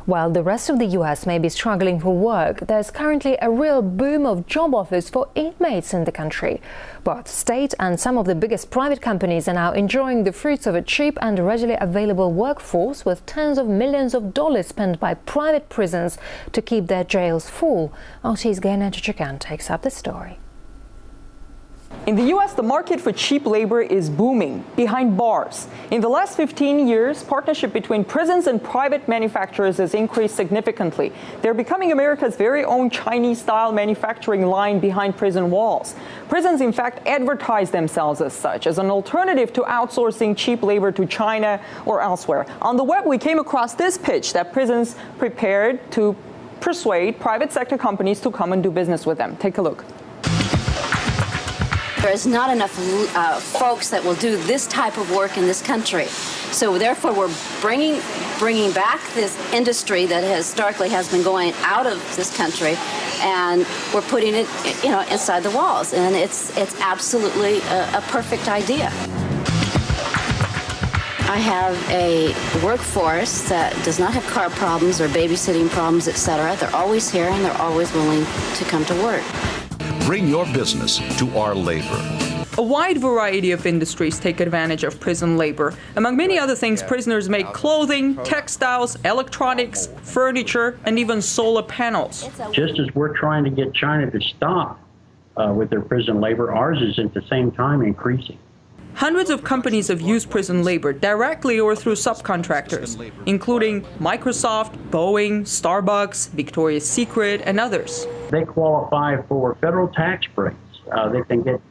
While the rest of the US may be struggling for work, there's currently a real boom of job offers for inmates in the country. Both state and some of the biggest private companies are now enjoying the fruits of a cheap and readily available workforce, with tens of millions of dollars spent by private prisons to keep their jails full. RT's Gaina Chichikan takes up the story. In the U.S., the market for cheap labor is booming behind bars. In the last 15 years, partnership between prisons and private manufacturers has increased significantly. They're becoming America's very own Chinese-style manufacturing line behind prison walls. Prisons, in fact, advertise themselves as such, as an alternative to outsourcing cheap labor to China or elsewhere. On the web, we came across this pitch that prisons prepared to persuade private sector companies to come and do business with them. Take a look. There's not enough folks that will do this type of work in this country. So therefore, we're bringing back this industry that historically has been going out of this country, and we're putting it, inside the walls. And it's absolutely a perfect idea. I have a workforce that does not have car problems or babysitting problems, etc. They're always here, and they're always willing to come to work. Bring your business to our labor. A wide variety of industries take advantage of prison labor. Among many other things, prisoners make clothing, textiles, electronics, furniture, and even solar panels. Just as we're trying to get China to stop with their prison labor, ours is at the same time increasing. Hundreds of companies have used prison labor directly or through subcontractors, including Microsoft, Boeing, Starbucks, Victoria's Secret, and others. They qualify for federal tax breaks. They can get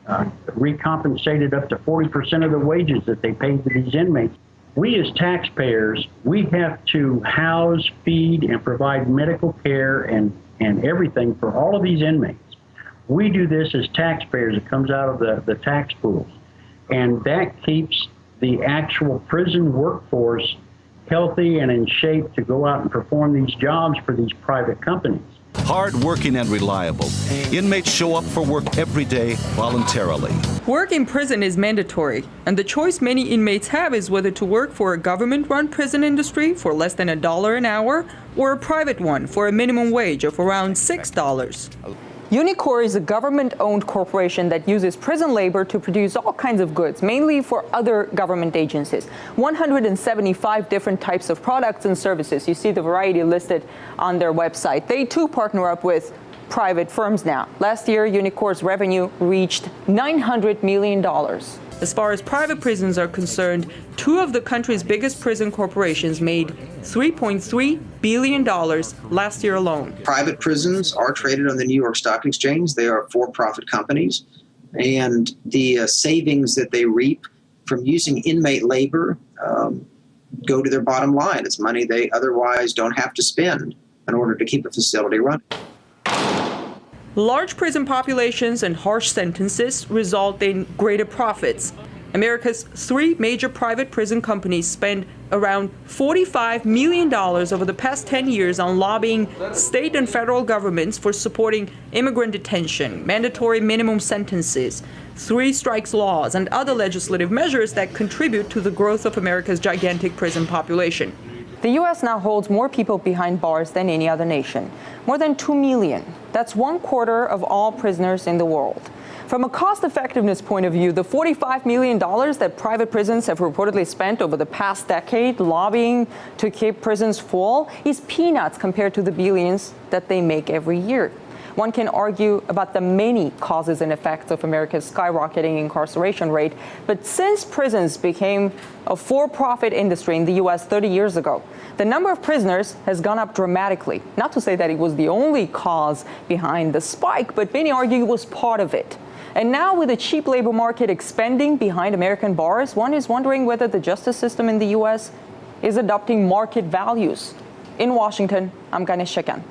recompensated up to 40% of the wages that they pay to these inmates. We as taxpayers, we have to house, feed, and provide medical care and everything for all of these inmates. We do this as taxpayers. It comes out of the tax pools. And that keeps the actual prison workforce healthy and in shape to go out and perform these jobs for these private companies. Hard-working and reliable, inmates show up for work every day voluntarily. Work in prison is mandatory, and the choice many inmates have is whether to work for a government-run prison industry for less than $1 an hour or a private one for a minimum wage of around $6. Unicor is a government-owned corporation that uses prison labor to produce all kinds of goods, mainly for other government agencies. 175 different types of products and services. You see the variety listed on their website. They too partner up with private firms now. Last year, Unicor's revenue reached $900 million. As far as private prisons are concerned, two of the country's biggest prison corporations made $3.3 billion last year alone. Private prisons are traded on the New York Stock Exchange. They are for-profit companies, and the savings that they reap from using inmate labor go to their bottom line. It's money they otherwise don't have to spend in order to keep a facility running. Large prison populations and harsh sentences result in greater profits. America's three major private prison companies spend around $45 million over the past 10 years on lobbying state and federal governments for supporting immigrant detention, mandatory minimum sentences, three strikes laws, and other legislative measures that contribute to the growth of America's gigantic prison population. The U.S. now holds more people behind bars than any other nation, more than 2 million. That's 1/4 of all prisoners in the world. From a cost-effectiveness point of view, the $45 million that private prisons have reportedly spent over the past decade lobbying to keep prisons full is peanuts compared to the billions that they make every year. One can argue about the many causes and effects of America's skyrocketing incarceration rate, but since prisons became a for-profit industry in the U.S. 30 years ago, the number of prisoners has gone up dramatically. Not to say that it was the only cause behind the spike, but many argue it was part of it. And now, with the cheap labor market expanding behind American bars, one is wondering whether the justice system in the U.S. is adopting market values. In Washington, I'm Ganesh Shakan.